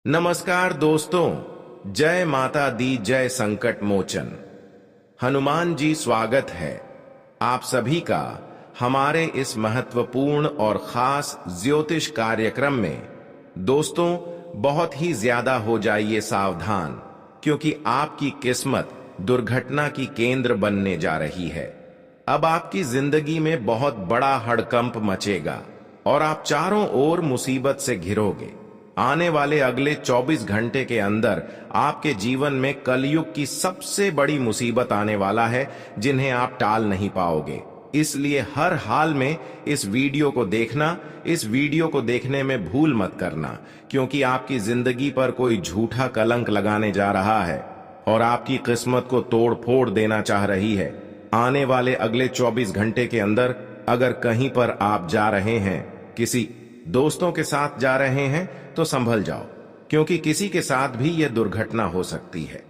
नमस्कार दोस्तों, जय माता दी, जय संकट मोचन। हनुमान जी स्वागत है आप सभी का हमारे इस महत्वपूर्ण और खास ज्योतिष कार्यक्रम में। दोस्तों, बहुत ही ज्यादा हो जाइए सावधान, क्योंकि आपकी किस्मत दुर्घटना की केंद्र बनने जा रही है। अब आपकी जिंदगी में बहुत बड़ा हड़कंप मचेगा और आप चारों ओर मुसीबत से घिरोगे। आने वाले अगले 24 घंटे के अंदर आपके जीवन में कलयुग की सबसे बड़ी मुसीबत आने वाला है, जिन्हें आप टाल नहीं पाओगे। इसलिए हर हाल में इस वीडियो को देखना, इस वीडियो को देखने में भूल मत करना, क्योंकि आपकी जिंदगी पर कोई झूठा कलंक लगाने जा रहा है और आपकी किस्मत को तोड़ फोड़ देना चाह रही है। आने वाले अगले 24 घंटे के अंदर अगर कहीं पर आप जा रहे हैं, किसी दोस्तों के साथ जा रहे हैं, तो संभल जाओ, क्योंकि किसी के साथ भी यह दुर्घटना हो सकती है।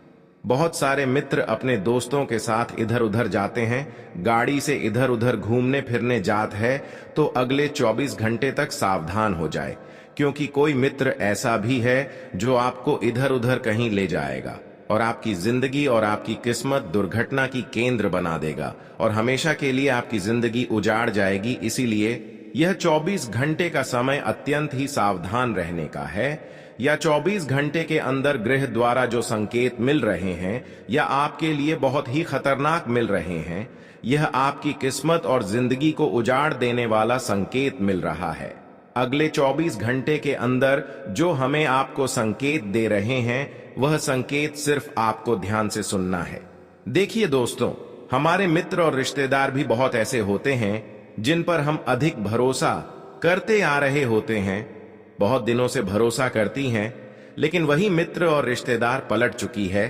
बहुत सारे मित्र अपने दोस्तों के साथ इधर उधर जाते हैं, गाड़ी से इधर उधर घूमने फिरने जात है, तो अगले 24 घंटे तक सावधान हो जाए, क्योंकि कोई मित्र ऐसा भी है जो आपको इधर उधर कहीं ले जाएगा और आपकी जिंदगी और आपकी किस्मत दुर्घटना की केंद्र बना देगा और हमेशा के लिए आपकी जिंदगी उजाड़ जाएगी। इसीलिए यह 24 घंटे का समय अत्यंत ही सावधान रहने का है। या 24 घंटे के अंदर ग्रह द्वारा जो संकेत मिल रहे हैं या आपके लिए बहुत ही खतरनाक मिल रहे हैं, यह आपकी किस्मत और जिंदगी को उजाड़ देने वाला संकेत मिल रहा है। अगले 24 घंटे के अंदर जो हमें आपको संकेत दे रहे हैं, वह संकेत सिर्फ आपको ध्यान से सुनना है। देखिए दोस्तों, हमारे मित्र और रिश्तेदार भी बहुत ऐसे होते हैं जिन पर हम अधिक भरोसा करते आ रहे होते हैं, बहुत दिनों से भरोसा करती हैं, लेकिन वही मित्र और रिश्तेदार पलट चुकी है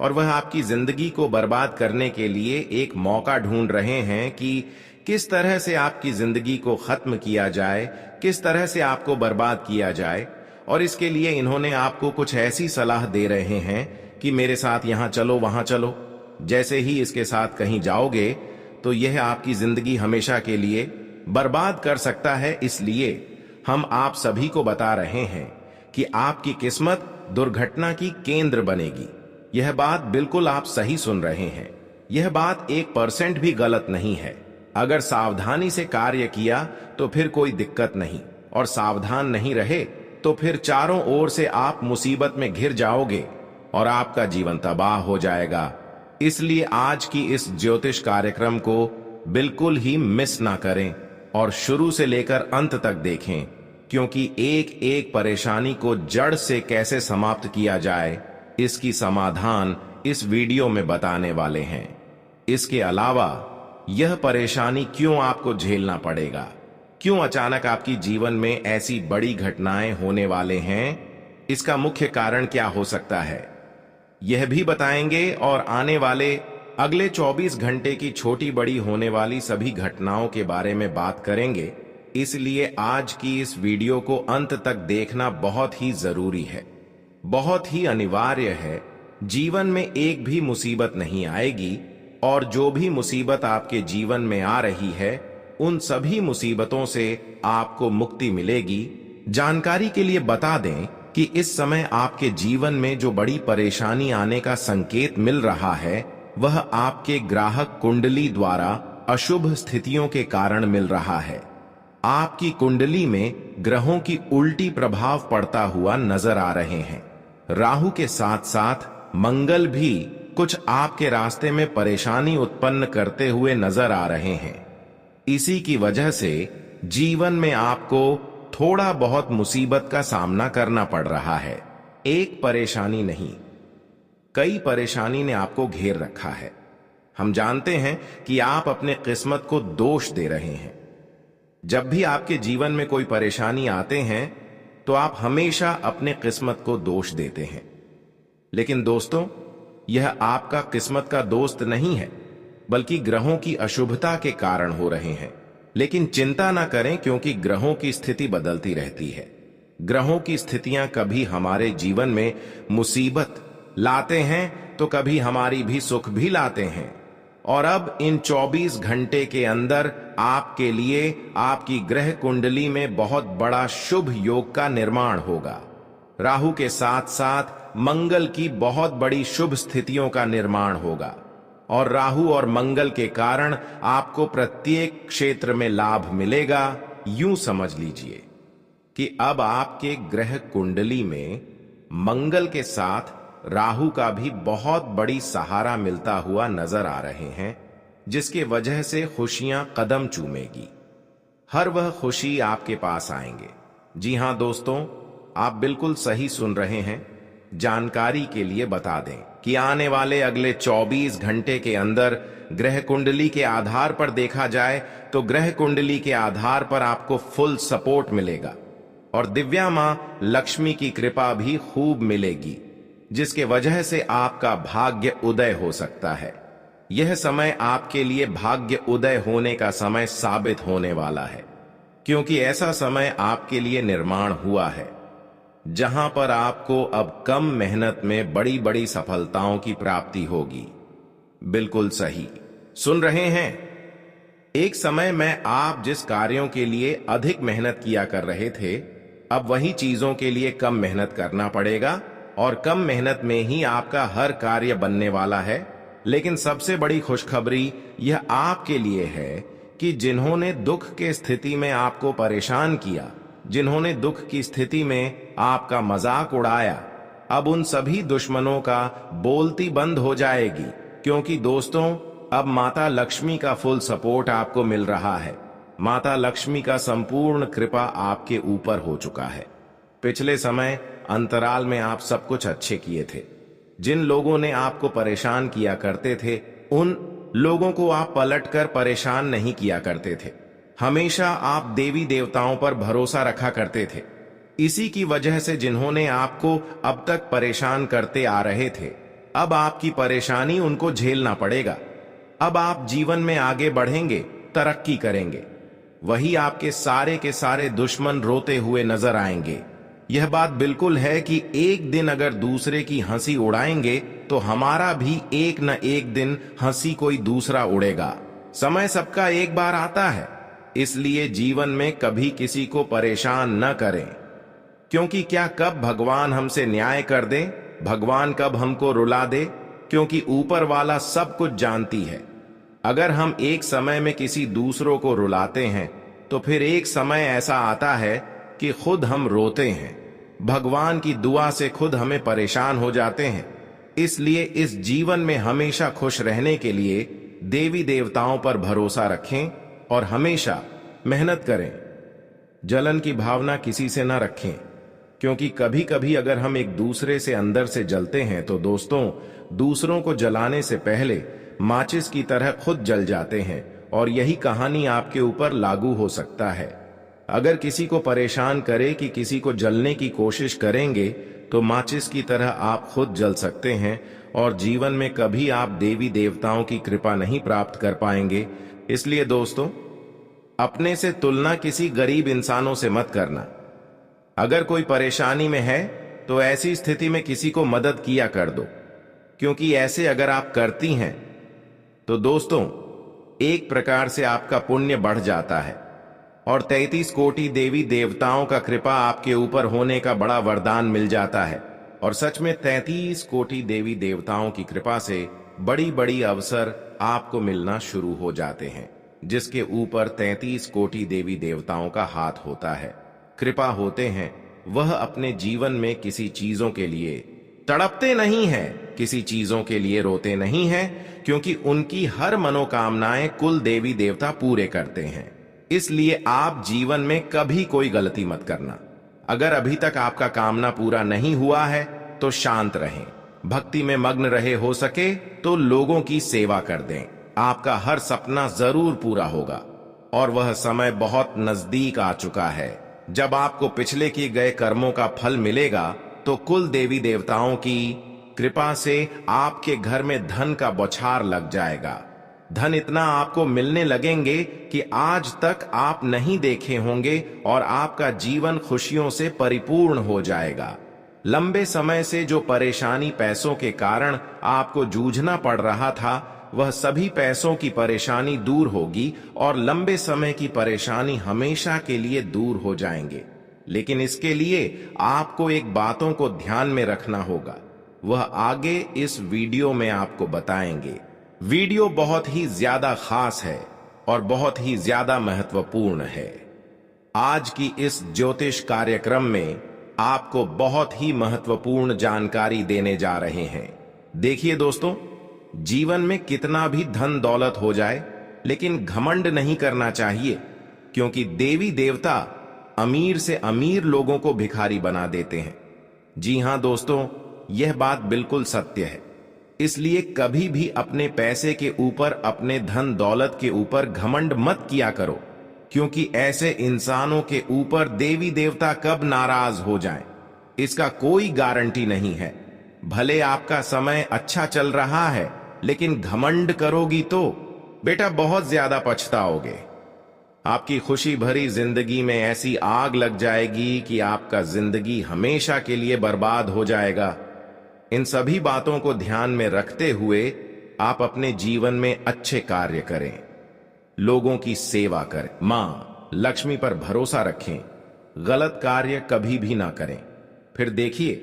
और वह आपकी जिंदगी को बर्बाद करने के लिए एक मौका ढूंढ रहे हैं कि किस तरह से आपकी जिंदगी को खत्म किया जाए, किस तरह से आपको बर्बाद किया जाए। और इसके लिए इन्होंने आपको कुछ ऐसी सलाह दे रहे हैं कि मेरे साथ यहां चलो, वहां चलो। जैसे ही इसके साथ कहीं जाओगे तो यह आपकी जिंदगी हमेशा के लिए बर्बाद कर सकता है। इसलिए हम आप सभी को बता रहे हैं कि आपकी किस्मत दुर्घटना की केंद्र बनेगी। यह बात बिल्कुल आप सही सुन रहे हैं। यह बात 1% भी गलत नहीं है। अगर सावधानी से कार्य किया तो फिर कोई दिक्कत नहीं, और सावधान नहीं रहे तो फिर चारों ओर से आप मुसीबत में घिर जाओगे और आपका जीवन तबाह हो जाएगा। इसलिए आज की इस ज्योतिष कार्यक्रम को बिल्कुल ही मिस ना करें और शुरू से लेकर अंत तक देखें, क्योंकि एक एक परेशानी को जड़ से कैसे समाप्त किया जाए, इसकी समाधान इस वीडियो में बताने वाले हैं। इसके अलावा यह परेशानी क्यों आपको झेलना पड़ेगा, क्यों अचानक आपकी जीवन में ऐसी बड़ी घटनाएं होने वाले हैं, इसका मुख्य कारण क्या हो सकता है, यह भी बताएंगे। और आने वाले अगले 24 घंटे की छोटी बड़ी होने वाली सभी घटनाओं के बारे में बात करेंगे। इसलिए आज की इस वीडियो को अंत तक देखना बहुत ही जरूरी है, बहुत ही अनिवार्य है। जीवन में एक भी मुसीबत नहीं आएगी, और जो भी मुसीबत आपके जीवन में आ रही है, उन सभी मुसीबतों से आपको मुक्ति मिलेगी। जानकारी के लिए बता दें कि इस समय आपके जीवन में जो बड़ी परेशानी आने का संकेत मिल रहा है, वह आपके ग्राहक कुंडली द्वारा अशुभ स्थितियों के कारण मिल रहा है। आपकी कुंडली में ग्रहों की उल्टी प्रभाव पड़ता हुआ नजर आ रहे हैं। राहु के साथ साथ मंगल भी कुछ आपके रास्ते में परेशानी उत्पन्न करते हुए नजर आ रहे हैं। इसी की वजह से जीवन में आपको थोड़ा बहुत मुसीबत का सामना करना पड़ रहा है। एक परेशानी नहीं, कई परेशानी ने आपको घेर रखा है। हम जानते हैं कि आप अपने किस्मत को दोष दे रहे हैं। जब भी आपके जीवन में कोई परेशानी आते हैं तो आप हमेशा अपने किस्मत को दोष देते हैं। लेकिन दोस्तों, यह आपका किस्मत का दोस्त नहीं है, बल्कि ग्रहों की अशुभता के कारण हो रहे हैं। लेकिन चिंता ना करें, क्योंकि ग्रहों की स्थिति बदलती रहती है। ग्रहों की स्थितियां कभी हमारे जीवन में मुसीबत लाते हैं तो कभी हमारी भी सुख भी लाते हैं। और अब इन 24 घंटे के अंदर आपके लिए आपकी ग्रह कुंडली में बहुत बड़ा शुभ योग का निर्माण होगा। राहु के साथ साथ मंगल की बहुत बड़ी शुभ स्थितियों का निर्माण होगा और राहु और मंगल के कारण आपको प्रत्येक क्षेत्र में लाभ मिलेगा। यूं समझ लीजिए कि अब आपके ग्रह कुंडली में मंगल के साथ राहु का भी बहुत बड़ी सहारा मिलता हुआ नजर आ रहे हैं, जिसके वजह से खुशियां कदम चूमेगी। हर वह खुशी आपके पास आएंगे। जी हां दोस्तों, आप बिल्कुल सही सुन रहे हैं। जानकारी के लिए बता दें कि आने वाले अगले 24 घंटे के अंदर ग्रह कुंडली के आधार पर देखा जाए तो ग्रह कुंडली के आधार पर आपको फुल सपोर्ट मिलेगा और दिव्या मां लक्ष्मी की कृपा भी खूब मिलेगी, जिसके वजह से आपका भाग्य उदय हो सकता है। यह समय आपके लिए भाग्य उदय होने का समय साबित होने वाला है, क्योंकि ऐसा समय आपके लिए निर्माण हुआ है जहां पर आपको अब कम मेहनत में बड़ी बड़ी सफलताओं की प्राप्ति होगी। बिल्कुल सही सुन रहे हैं। एक समय में आप जिस कार्यों के लिए अधिक मेहनत किया कर रहे थे, अब वही चीजों के लिए कम मेहनत करना पड़ेगा और कम मेहनत में ही आपका हर कार्य बनने वाला है। लेकिन सबसे बड़ी खुशखबरी यह आपके लिए है कि जिन्होंने दुख के स्थिति में आपको परेशान किया, जिन्होंने दुख की स्थिति में आपका मजाक उड़ाया, अब उन सभी दुश्मनों का बोलती बंद हो जाएगी, क्योंकि दोस्तों अब माता लक्ष्मी का फुल सपोर्ट आपको मिल रहा है। माता लक्ष्मी का संपूर्ण कृपा आपके ऊपर हो चुका है। पिछले समय अंतराल में आप सब कुछ अच्छे किए थे। जिन लोगों ने आपको परेशान किया करते थे, उन लोगों को आप पलटकर परेशान नहीं किया करते थे। हमेशा आप देवी देवताओं पर भरोसा रखा करते थे। इसी की वजह से जिन्होंने आपको अब तक परेशान करते आ रहे थे, अब आपकी परेशानी उनको झेलना पड़ेगा। अब आप जीवन में आगे बढ़ेंगे, तरक्की करेंगे। वही आपके सारे के सारे दुश्मन रोते हुए नजर आएंगे। यह बात बिल्कुल है कि एक दिन अगर दूसरे की हंसी उड़ाएंगे तो हमारा भी एक न एक दिन हंसी कोई दूसरा उड़ेगा। समय सबका एक बार आता है, इसलिए जीवन में कभी किसी को परेशान न करें, क्योंकि क्या कब भगवान हमसे न्याय कर दे, भगवान कब हमको रुला दे, क्योंकि ऊपर वाला सब कुछ जानती है। अगर हम एक समय में किसी दूसरों को रुलाते हैं तो फिर एक समय ऐसा आता है कि खुद हम रोते हैं, भगवान की दुआ से खुद हमें परेशान हो जाते हैं। इसलिए इस जीवन में हमेशा खुश रहने के लिए देवी देवताओं पर भरोसा रखें और हमेशा मेहनत करें। जलन की भावना किसी से न रखें, क्योंकि कभी कभी अगर हम एक दूसरे से अंदर से जलते हैं तो दोस्तों दूसरों को जलाने से पहले माचिस की तरह खुद जल जाते हैं, और यही कहानी आपके ऊपर लागू हो सकता है। अगर किसी को परेशान करे कि किसी को जलने की कोशिश करेंगे तो माचिस की तरह आप खुद जल सकते हैं और जीवन में कभी आप देवी देवताओं की कृपा नहीं प्राप्त कर पाएंगे। इसलिए दोस्तों अपने से तुलना किसी गरीब इंसानों से मत करना। अगर कोई परेशानी में है तो ऐसी स्थिति में किसी को मदद किया कर दो, क्योंकि ऐसे अगर आप करती हैं तो दोस्तों एक प्रकार से आपका पुण्य बढ़ जाता है और 33 कोटि देवी देवताओं का कृपा आपके ऊपर होने का बड़ा वरदान मिल जाता है। और सच में 33 कोटि देवी देवताओं की कृपा से बड़ी बड़ी अवसर आपको मिलना शुरू हो जाते हैं, जिसके ऊपर 33 कोटि देवी देवताओं का हाथ होता है, कृपा होते हैं। वह अपने जीवन में किसी चीजों के लिए तड़पते नहीं हैं, किसी चीजों के लिए रोते नहीं हैं, क्योंकि उनकी हर मनोकामनाएं कुल देवी देवता पूरे करते हैं। इसलिए आप जीवन में कभी कोई गलती मत करना। अगर अभी तक आपका कामना पूरा नहीं हुआ है तो शांत रहें, भक्ति में मग्न रहे, हो सके तो लोगों की सेवा कर दें। आपका हर सपना जरूर पूरा होगा और वह समय बहुत नजदीक आ चुका है। जब आपको पिछले किए गए कर्मों का फल मिलेगा तो कुल देवी देवताओं की कृपा से आपके घर में धन का बौछार लग जाएगा। धन इतना आपको मिलने लगेंगे कि आज तक आप नहीं देखे होंगे और आपका जीवन खुशियों से परिपूर्ण हो जाएगा। लंबे समय से जो परेशानी पैसों के कारण आपको जूझना पड़ रहा था, वह सभी पैसों की परेशानी दूर होगी और लंबे समय की परेशानी हमेशा के लिए दूर हो जाएंगे। लेकिन इसके लिए आपको एक बातों को ध्यान में रखना होगा, वह आगे इस वीडियो में आपको बताएंगे। वीडियो बहुत ही ज्यादा खास है और बहुत ही ज्यादा महत्वपूर्ण है। आज की इस ज्योतिष कार्यक्रम में आपको बहुत ही महत्वपूर्ण जानकारी देने जा रहे हैं। देखिए दोस्तों, जीवन में कितना भी धन दौलत हो जाए, लेकिन घमंड नहीं करना चाहिए, क्योंकि देवी देवता अमीर से अमीर लोगों को भिखारी बना देते हैं। जी हां दोस्तों, यह बात बिल्कुल सत्य है। इसलिए कभी भी अपने पैसे के ऊपर, अपने धन दौलत के ऊपर घमंड मत किया करो, क्योंकि ऐसे इंसानों के ऊपर देवी देवता कब नाराज हो जाएं, इसका कोई गारंटी नहीं है। भले आपका समय अच्छा चल रहा है, लेकिन घमंड करोगी तो बेटा बहुत ज्यादा पछताओगे। आपकी खुशी भरी जिंदगी में ऐसी आग लग जाएगी कि आपका जिंदगी हमेशा के लिए बर्बाद हो जाएगा। इन सभी बातों को ध्यान में रखते हुए आप अपने जीवन में अच्छे कार्य करें, लोगों की सेवा करें, मां लक्ष्मी पर भरोसा रखें, गलत कार्य कभी भी ना करें। फिर देखिए,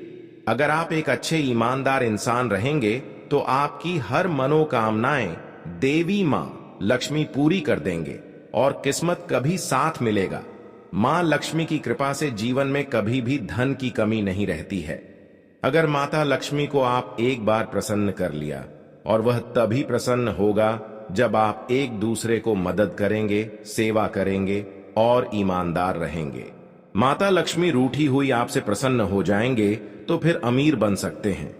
अगर आप एक अच्छे ईमानदार इंसान रहेंगे तो आपकी हर मनोकामनाएं देवी मां लक्ष्मी पूरी कर देंगे और किस्मत कभी साथ मिलेगा। मां लक्ष्मी की कृपा से जीवन में कभी भी धन की कमी नहीं रहती है। अगर माता लक्ष्मी को आप एक बार प्रसन्न कर लिया, और वह तभी प्रसन्न होगा जब आप एक दूसरे को मदद करेंगे, सेवा करेंगे और ईमानदार रहेंगे। माता लक्ष्मी रूठी हुई आपसे प्रसन्न हो जाएंगे तो फिर अमीर बन सकते हैं।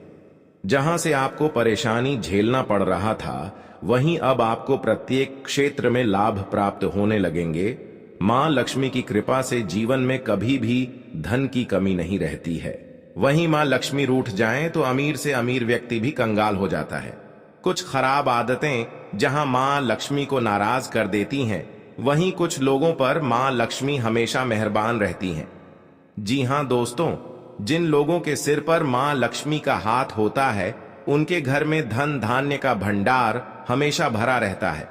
जहां से आपको परेशानी झेलना पड़ रहा था, वहीं अब आपको प्रत्येक क्षेत्र में लाभ प्राप्त होने लगेंगे। मां लक्ष्मी की कृपा से जीवन में कभी भी धन की कमी नहीं रहती है। वहीं मां लक्ष्मी रूठ जाएं तो अमीर से अमीर व्यक्ति भी कंगाल हो जाता है। कुछ खराब आदतें जहां मां लक्ष्मी को नाराज कर देती हैं, वहीं कुछ लोगों पर मां लक्ष्मी हमेशा मेहरबान रहती हैं। जी हां दोस्तों, जिन लोगों के सिर पर मां लक्ष्मी का हाथ होता है, उनके घर में धन धान्य का भंडार हमेशा भरा रहता है।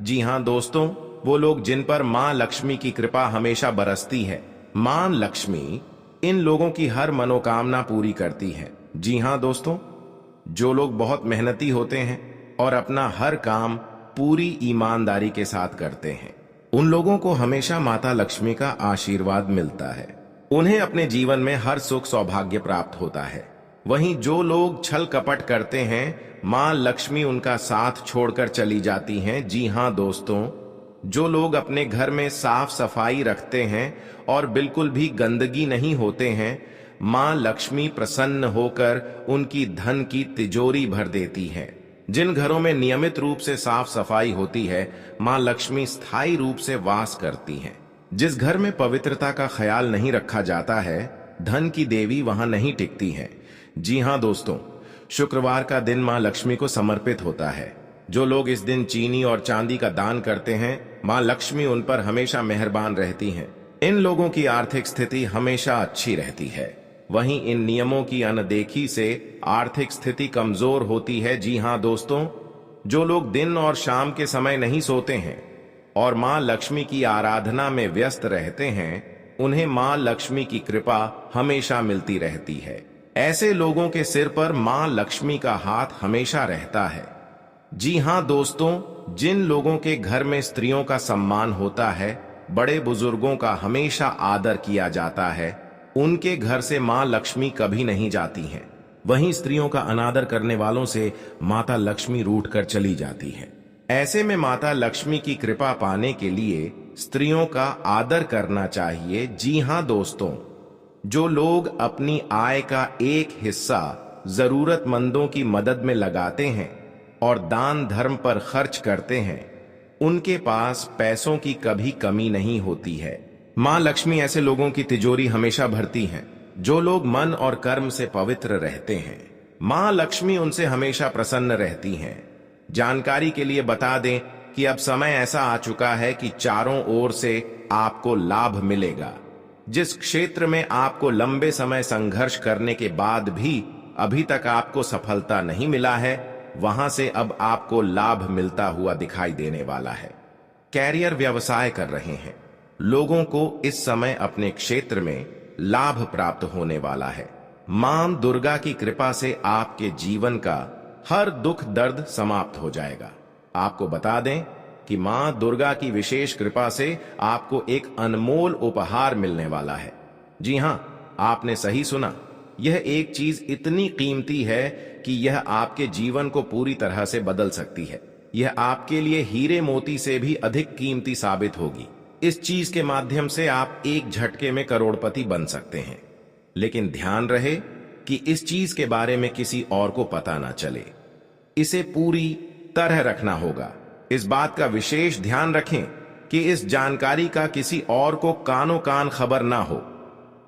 जी हां दोस्तों, वो लोग जिन पर मां लक्ष्मी की कृपा हमेशा बरसती है, मां लक्ष्मी इन लोगों की हर मनोकामना पूरी करती है। जी हां दोस्तों, जो लोग बहुत मेहनती होते हैं और अपना हर काम पूरी ईमानदारी के साथ करते हैं, उन लोगों को हमेशा माता लक्ष्मी का आशीर्वाद मिलता है। उन्हें अपने जीवन में हर सुख सौभाग्य प्राप्त होता है। वहीं जो लोग छल कपट करते हैं, मां लक्ष्मी उनका साथ छोड़कर चली जाती हैं। जी हां दोस्तों, जो लोग अपने घर में साफ सफाई रखते हैं और बिल्कुल भी गंदगी नहीं होते हैं, मां लक्ष्मी प्रसन्न होकर उनकी धन की तिजोरी भर देती है। जिन घरों में नियमित रूप से साफ सफाई होती है, मां लक्ष्मी स्थायी रूप से वास करती हैं। जिस घर में पवित्रता का ख्याल नहीं रखा जाता है, धन की देवी वहां नहीं टिकती है। जी हां दोस्तों, शुक्रवार का दिन मां लक्ष्मी को समर्पित होता है। जो लोग इस दिन चीनी और चांदी का दान करते हैं, मां लक्ष्मी उन पर हमेशा मेहरबान रहती हैं। इन लोगों की आर्थिक स्थिति हमेशा अच्छी रहती है। वहीं इन नियमों की अनदेखी से आर्थिक स्थिति कमजोर होती है। जी हां दोस्तों, जो लोग दिन और शाम के समय नहीं सोते हैं और मां लक्ष्मी की आराधना में व्यस्त रहते हैं, उन्हें मां लक्ष्मी की कृपा हमेशा मिलती रहती है। ऐसे लोगों के सिर पर मां लक्ष्मी का हाथ हमेशा रहता है। जी हां दोस्तों, जिन लोगों के घर में स्त्रियों का सम्मान होता है, बड़े बुजुर्गों का हमेशा आदर किया जाता है, उनके घर से मां लक्ष्मी कभी नहीं जाती हैं। वहीं स्त्रियों का अनादर करने वालों से माता लक्ष्मी रूठ कर चली जाती है। ऐसे में माता लक्ष्मी की कृपा पाने के लिए स्त्रियों का आदर करना चाहिए। जी हां दोस्तों, जो लोग अपनी आय का एक हिस्सा जरूरतमंदों की मदद में लगाते हैं और दान धर्म पर खर्च करते हैं, उनके पास पैसों की कभी कमी नहीं होती है। मां लक्ष्मी ऐसे लोगों की तिजोरी हमेशा भरती हैं जो लोग मन और कर्म से पवित्र रहते हैं। मां लक्ष्मी उनसे हमेशा प्रसन्न रहती हैं। जानकारी के लिए बता दें कि अब समय ऐसा आ चुका है कि चारों ओर से आपको लाभ मिलेगा। जिस क्षेत्र में आपको लंबे समय संघर्ष करने के बाद भी अभी तक आपको सफलता नहीं मिला है, वहां से अब आपको लाभ मिलता हुआ दिखाई देने वाला है। कैरियर व्यवसाय कर रहे हैं, लोगों को इस समय अपने क्षेत्र में लाभ प्राप्त होने वाला है। मां दुर्गा की कृपा से आपके जीवन का हर दुख दर्द समाप्त हो जाएगा। आपको बता दें कि मां दुर्गा की विशेष कृपा से आपको एक अनमोल उपहार मिलने वाला है। जी हां, आपने सही सुना। यह एक चीज इतनी कीमती है कि यह आपके जीवन को पूरी तरह से बदल सकती है। यह आपके लिए हीरे मोती से भी अधिक कीमती साबित होगी। इस चीज के माध्यम से आप एक झटके में करोड़पति बन सकते हैं। लेकिन ध्यान रहे कि इस चीज के बारे में किसी और को पता ना चले। इसे पूरी तरह रखना होगा। इस बात का विशेष ध्यान रखें कि इस जानकारी का किसी और को कानो कान खबर ना हो।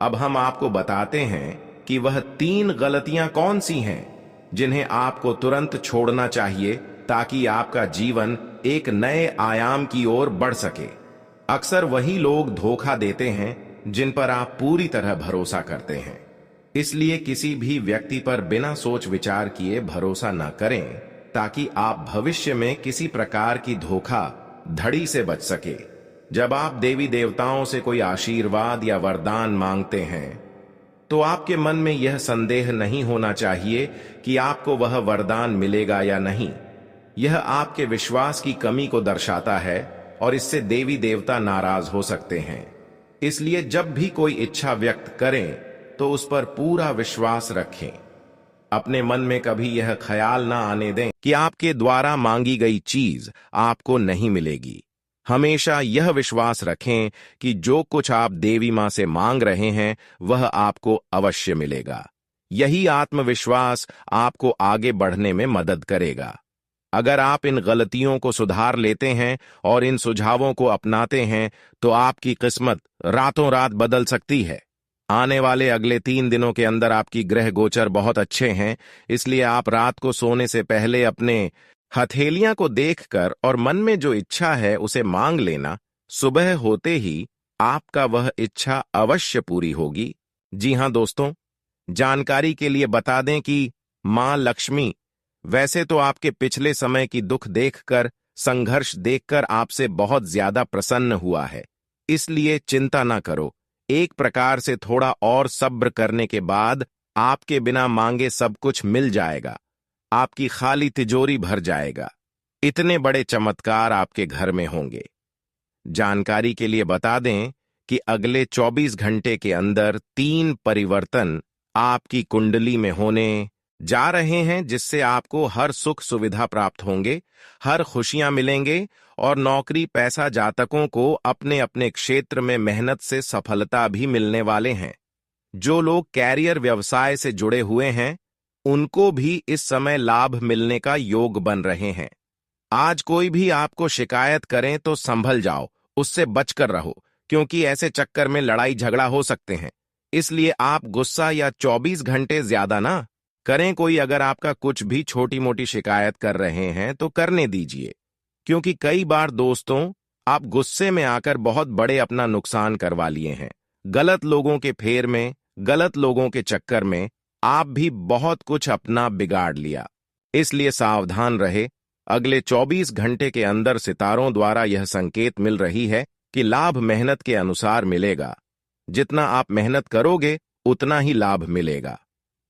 अब हम आपको बताते हैं कि वह 3 गलतियां कौन सी हैं जिन्हें आपको तुरंत छोड़ना चाहिए ताकि आपका जीवन एक नए आयाम की ओर बढ़ सके। अक्सर वही लोग धोखा देते हैं जिन पर आप पूरी तरह भरोसा करते हैं। इसलिए किसी भी व्यक्ति पर बिना सोच विचार किए भरोसा न करें ताकि आप भविष्य में किसी प्रकार की धोखा धड़ी से बच सके। जब आप देवी देवताओं से कोई आशीर्वाद या वरदान मांगते हैं तो आपके मन में यह संदेह नहीं होना चाहिए कि आपको वह वरदान मिलेगा या नहीं। यह आपके विश्वास की कमी को दर्शाता है और इससे देवी देवता नाराज हो सकते हैं। इसलिए जब भी कोई इच्छा व्यक्त करें तो उस पर पूरा विश्वास रखें। अपने मन में कभी यह ख्याल ना आने दें कि आपके द्वारा मांगी गई चीज आपको नहीं मिलेगी। हमेशा यह विश्वास रखें कि जो कुछ आप देवी मां से मांग रहे हैं वह आपको अवश्य मिलेगा। यही आत्मविश्वास आपको आगे बढ़ने में मदद करेगा। अगर आप इन गलतियों को सुधार लेते हैं और इन सुझावों को अपनाते हैं तो आपकी किस्मत रातों रात बदल सकती है। आने वाले अगले 3 दिनों के अंदर आपकी ग्रह गोचर बहुत अच्छे हैं, इसलिए आप रात को सोने से पहले अपने हथेलियां को देखकर और मन में जो इच्छा है उसे मांग लेना। सुबह होते ही आपका वह इच्छा अवश्य पूरी होगी। जी हां दोस्तों, जानकारी के लिए बता दें कि मां लक्ष्मी वैसे तो आपके पिछले समय की दुख देखकर, संघर्ष देखकर आपसे बहुत ज्यादा प्रसन्न हुआ है। इसलिए चिंता ना करो। एक प्रकार से थोड़ा और सब्र करने के बाद आपके बिना मांगे सब कुछ मिल जाएगा। आपकी खाली तिजोरी भर जाएगा। इतने बड़े चमत्कार आपके घर में होंगे। जानकारी के लिए बता दें कि अगले 24 घंटे के अंदर 3 परिवर्तन आपकी कुंडली में होने जा रहे हैं, जिससे आपको हर सुख सुविधा प्राप्त होंगे, हर खुशियां मिलेंगे और नौकरी पैसा जातकों को अपने अपने क्षेत्र में मेहनत से सफलता भी मिलने वाले हैं। जो लोग कैरियर व्यवसाय से जुड़े हुए हैं उनको भी इस समय लाभ मिलने का योग बन रहे हैं। आज कोई भी आपको शिकायत करें तो संभल जाओ, उससे बचकर रहो, क्योंकि ऐसे चक्कर में लड़ाई झगड़ा हो सकते हैं। इसलिए आप गुस्सा या 24 घंटे ज्यादा ना करें। कोई अगर आपका कुछ भी छोटी मोटी शिकायत कर रहे हैं तो करने दीजिए, क्योंकि कई बार दोस्तों आप गुस्से में आकर बहुत बड़े अपना नुकसान करवा लिए हैं। गलत लोगों के फेर में, गलत लोगों के चक्कर में आप भी बहुत कुछ अपना बिगाड़ लिया। इसलिए सावधान रहे। अगले 24 घंटे के अंदर सितारों द्वारा यह संकेत मिल रही है कि लाभ मेहनत के अनुसार मिलेगा। जितना आप मेहनत करोगे उतना ही लाभ मिलेगा।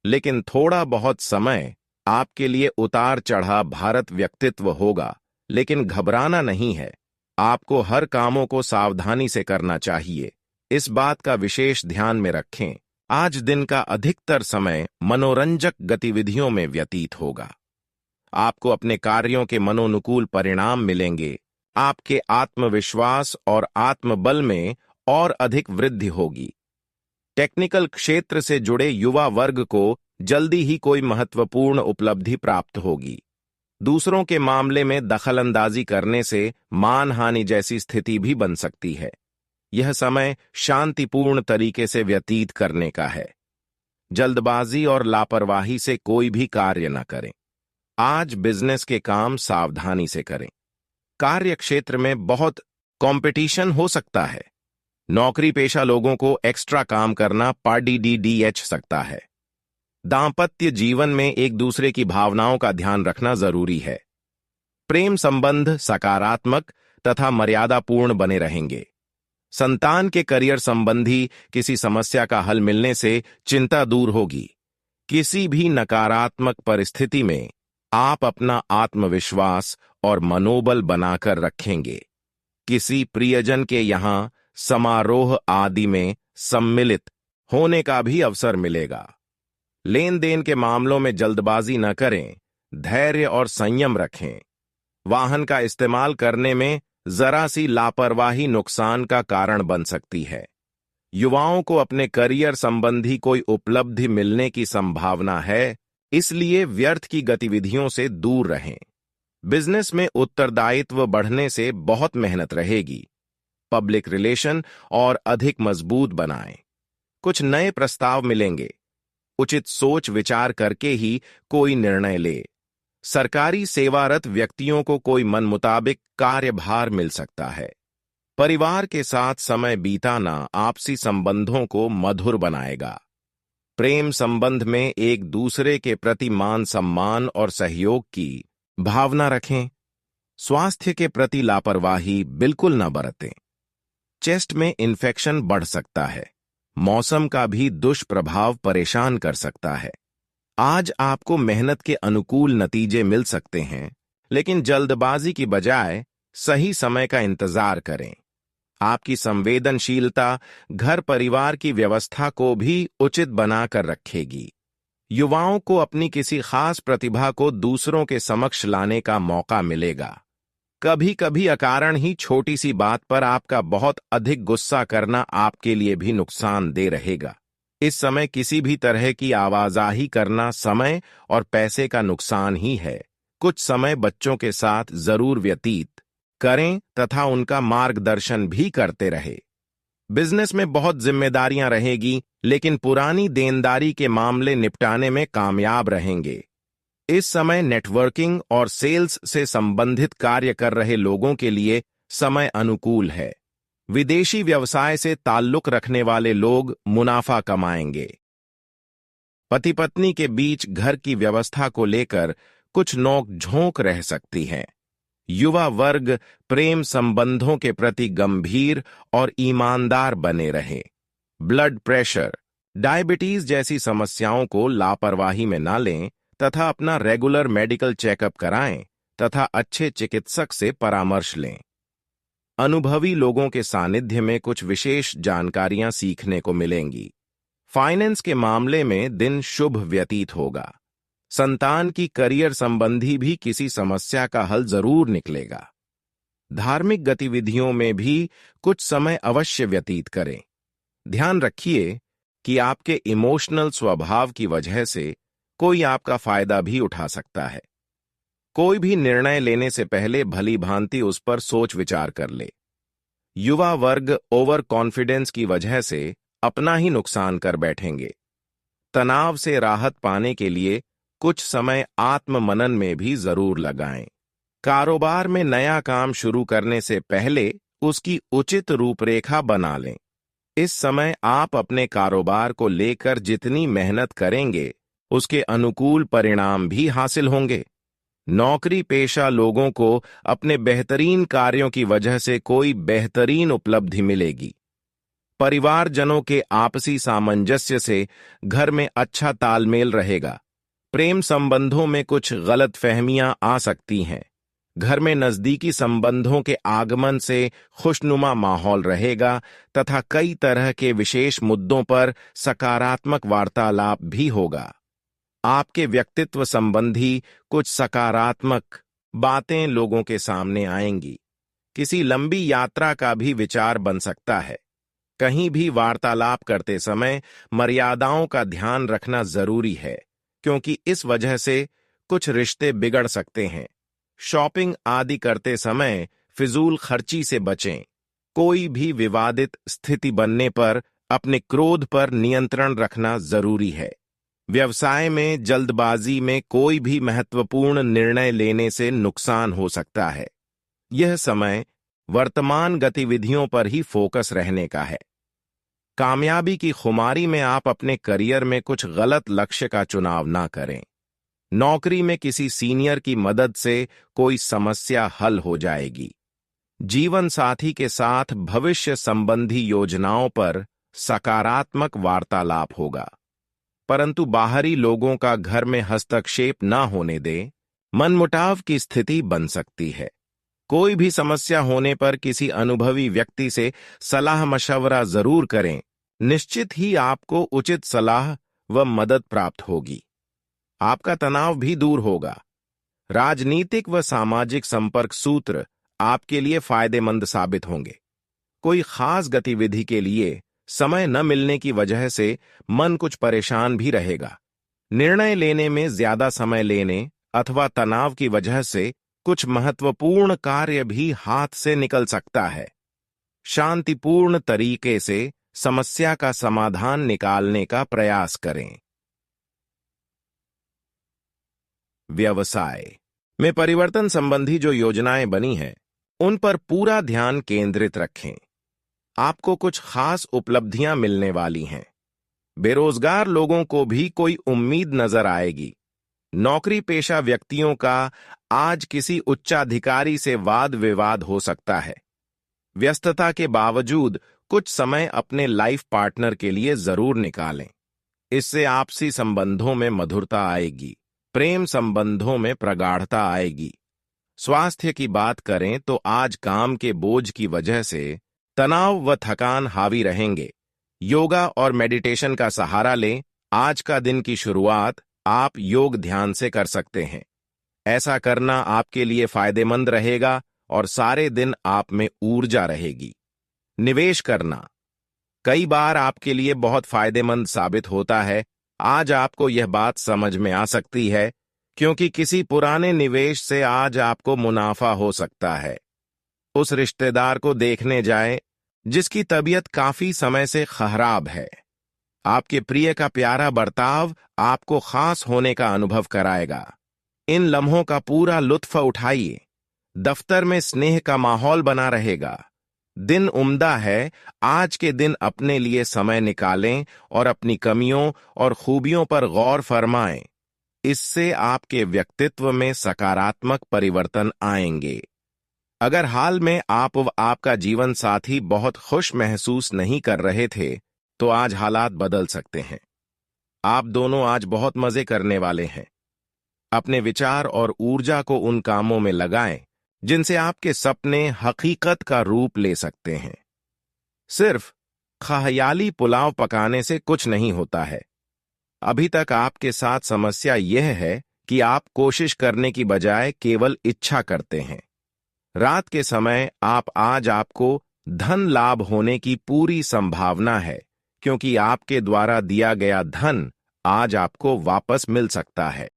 लेकिन थोड़ा बहुत समय आपके लिए उतार चढ़ाव भारत व्यक्तित्व होगा, लेकिन घबराना नहीं है। आपको हर कामों को सावधानी से करना चाहिए। इस बात का विशेष ध्यान में रखें। आज दिन का अधिकतर समय मनोरंजक गतिविधियों में व्यतीत होगा। आपको अपने कार्यों के मनोनुकूल परिणाम मिलेंगे। आपके आत्मविश्वास और आत्मबल में और अधिक वृद्धि होगी। टेक्निकल क्षेत्र से जुड़े युवा वर्ग को जल्दी ही कोई महत्वपूर्ण उपलब्धि प्राप्त होगी। दूसरों के मामले में दखलंदाजी करने से मानहानि जैसी स्थिति भी बन सकती है। यह समय शांतिपूर्ण तरीके से व्यतीत करने का है। जल्दबाजी और लापरवाही से कोई भी कार्य न करें। आज बिजनेस के काम सावधानी से करें। कार्य क्षेत्र में बहुत कंपटीशन हो सकता है। नौकरी पेशा लोगों को एक्स्ट्रा काम करना पड़ सकता है। दांपत्य जीवन में एक दूसरे की भावनाओं का ध्यान रखना जरूरी है। प्रेम संबंध सकारात्मक तथा मर्यादापूर्ण बने रहेंगे। संतान के करियर संबंधी किसी समस्या का हल मिलने से चिंता दूर होगी। किसी भी नकारात्मक परिस्थिति में आप अपना आत्मविश्वास और मनोबल बनाकर रखेंगे। किसी प्रियजन के यहां समारोह आदि में सम्मिलित होने का भी अवसर मिलेगा। लेन देन के मामलों में जल्दबाजी न करें, धैर्य और संयम रखें। वाहन का इस्तेमाल करने में जरा सी लापरवाही नुकसान का कारण बन सकती है। युवाओं को अपने करियर संबंधी कोई उपलब्धि मिलने की संभावना है, इसलिए व्यर्थ की गतिविधियों से दूर रहें। बिजनेस में उत्तरदायित्व बढ़ने से बहुत मेहनत रहेगी। पब्लिक रिलेशन और अधिक मजबूत बनाएं। कुछ नए प्रस्ताव मिलेंगे। उचित सोच विचार करके ही कोई निर्णय ले। सरकारी सेवारत व्यक्तियों को कोई मन मुताबिक कार्यभार मिल सकता है। परिवार के साथ समय बिताना आपसी संबंधों को मधुर बनाएगा। प्रेम संबंध में एक दूसरे के प्रति मान सम्मान और सहयोग की भावना रखें। स्वास्थ्य के प्रति लापरवाही बिल्कुल न बरतें। चेस्ट में इन्फेक्शन बढ़ सकता है। मौसम का भी दुष्प्रभाव परेशान कर सकता है। आज आपको मेहनत के अनुकूल नतीजे मिल सकते हैं, लेकिन जल्दबाजी की बजाय सही समय का इंतजार करें। आपकी संवेदनशीलता घर परिवार की व्यवस्था को भी उचित बनाकर रखेगी। युवाओं को अपनी किसी खास प्रतिभा को दूसरों के समक्ष लाने का मौका मिलेगा। कभी कभी अकारण ही छोटी सी बात पर आपका बहुत अधिक गुस्सा करना आपके लिए भी नुकसानदेह रहेगा। इस समय किसी भी तरह की आवाजाही करना समय और पैसे का नुकसान ही है। कुछ समय बच्चों के साथ जरूर व्यतीत करें तथा उनका मार्गदर्शन भी करते रहे। बिजनेस में बहुत जिम्मेदारियां रहेगी, लेकिन पुरानी देनदारी के मामले निपटाने में कामयाब रहेंगे। इस समय नेटवर्किंग और सेल्स से संबंधित कार्य कर रहे लोगों के लिए समय अनुकूल है। विदेशी व्यवसाय से ताल्लुक रखने वाले लोग मुनाफा कमाएंगे। पति पत्नी के बीच घर की व्यवस्था को लेकर कुछ नोक-झोंक रह सकती है। युवा वर्ग प्रेम संबंधों के प्रति गंभीर और ईमानदार बने रहे। ब्लड प्रेशर, डायबिटीज जैसी समस्याओं को लापरवाही में न लें तथा अपना रेगुलर मेडिकल चेकअप कराएं तथा अच्छे चिकित्सक से परामर्श लें। अनुभवी लोगों के सानिध्य में कुछ विशेष जानकारियां सीखने को मिलेंगी। फाइनेंस के मामले में दिन शुभ व्यतीत होगा। संतान की करियर संबंधी भी किसी समस्या का हल जरूर निकलेगा। धार्मिक गतिविधियों में भी कुछ समय अवश्य व्यतीत करें। ध्यान रखिए कि आपके इमोशनल स्वभाव की वजह से कोई आपका फायदा भी उठा सकता है। कोई भी निर्णय लेने से पहले भली भांति उस पर सोच विचार कर ले। युवा वर्ग ओवर कॉन्फिडेंस की वजह से अपना ही नुकसान कर बैठेंगे। तनाव से राहत पाने के लिए कुछ समय आत्म मनन में भी जरूर लगाएं। कारोबार में नया काम शुरू करने से पहले उसकी उचित रूपरेखा बना लें। इस समय आप अपने कारोबार को लेकर जितनी मेहनत करेंगे, उसके अनुकूल परिणाम भी हासिल होंगे। नौकरी पेशा लोगों को अपने बेहतरीन कार्यों की वजह से कोई बेहतरीन उपलब्धि मिलेगी। परिवारजनों के आपसी सामंजस्य से घर में अच्छा तालमेल रहेगा। प्रेम संबंधों में कुछ गलतफहमियां आ सकती हैं। घर में नजदीकी संबंधों के आगमन से खुशनुमा माहौल रहेगा तथा कई तरह के विशेष मुद्दों पर सकारात्मक वार्तालाप भी होगा। आपके व्यक्तित्व संबंधी कुछ सकारात्मक बातें लोगों के सामने आएंगी। किसी लंबी यात्रा का भी विचार बन सकता है। कहीं भी वार्तालाप करते समय मर्यादाओं का ध्यान रखना जरूरी है, क्योंकि इस वजह से कुछ रिश्ते बिगड़ सकते हैं। शॉपिंग आदि करते समय फिजूल खर्ची से बचें। कोई भी विवादित स्थिति बनने पर अपने क्रोध पर नियंत्रण रखना जरूरी है। व्यवसाय में जल्दबाजी में कोई भी महत्वपूर्ण निर्णय लेने से नुकसान हो सकता है। यह समय वर्तमान गतिविधियों पर ही फोकस रहने का है। कामयाबी की खुमारी में आप अपने करियर में कुछ गलत लक्ष्य का चुनाव ना करें। नौकरी में किसी सीनियर की मदद से कोई समस्या हल हो जाएगी। जीवन साथी के साथ भविष्य संबंधी योजनाओं पर सकारात्मक वार्तालाप होगा, परंतु बाहरी लोगों का घर में हस्तक्षेप न होने दे, मनमुटाव की स्थिति बन सकती है। कोई भी समस्या होने पर किसी अनुभवी व्यक्ति से सलाह मशवरा जरूर करें, निश्चित ही आपको उचित सलाह व मदद प्राप्त होगी। आपका तनाव भी दूर होगा। राजनीतिक व सामाजिक संपर्क सूत्र आपके लिए फायदेमंद साबित होंगे। कोई खास गतिविधि के लिए समय न मिलने की वजह से मन कुछ परेशान भी रहेगा। निर्णय लेने में ज्यादा समय लेने अथवा तनाव की वजह से कुछ महत्वपूर्ण कार्य भी हाथ से निकल सकता है। शांतिपूर्ण तरीके से समस्या का समाधान निकालने का प्रयास करें। व्यवसाय में परिवर्तन संबंधी जो योजनाएं बनी हैं, उन पर पूरा ध्यान केंद्रित रखें। आपको कुछ खास उपलब्धियां मिलने वाली हैं। बेरोजगार लोगों को भी कोई उम्मीद नजर आएगी। नौकरी पेशा व्यक्तियों का आज किसी उच्चाधिकारी से वाद विवाद हो सकता है। व्यस्तता के बावजूद कुछ समय अपने लाइफ पार्टनर के लिए जरूर निकालें। इससे आपसी संबंधों में मधुरता आएगी, प्रेम संबंधों में प्रगाढ़ता आएगी। स्वास्थ्य की बात करें तो आज काम के बोझ की वजह से तनाव व थकान हावी रहेंगे। योगा और मेडिटेशन का सहारा लें। आज का दिन की शुरुआत आप योग ध्यान से कर सकते हैं। ऐसा करना आपके लिए फायदेमंद रहेगा और सारे दिन आप में ऊर्जा रहेगी। निवेश करना कई बार आपके लिए बहुत फायदेमंद साबित होता है। आज आपको यह बात समझ में आ सकती है, क्योंकि किसी पुराने निवेश से आज आपको मुनाफा हो सकता है। उस रिश्तेदार को देखने जाएं जिसकी तबीयत काफी समय से खराब है। आपके प्रिय का प्यारा बर्ताव आपको खास होने का अनुभव कराएगा। इन लम्हों का पूरा लुत्फ उठाइए। दफ्तर में स्नेह का माहौल बना रहेगा। दिन उम्दा है। आज के दिन अपने लिए समय निकालें और अपनी कमियों और खूबियों पर गौर फरमाएं। इससे आपके व्यक्तित्व में सकारात्मक परिवर्तन आएंगे। अगर हाल में आप व आपका जीवन साथी बहुत खुश महसूस नहीं कर रहे थे, तो आज हालात बदल सकते हैं। आप दोनों आज बहुत मजे करने वाले हैं। अपने विचार और ऊर्जा को उन कामों में लगाएं जिनसे आपके सपने हकीकत का रूप ले सकते हैं। सिर्फ ख़याली पुलाव पकाने से कुछ नहीं होता है। अभी तक आपके साथ समस्या यह है कि आप कोशिश करने की बजाय केवल इच्छा करते हैं। रात के समय आज आपको धन लाभ होने की पूरी संभावना है, क्योंकि आपके द्वारा दिया गया धन आज आपको वापस मिल सकता है।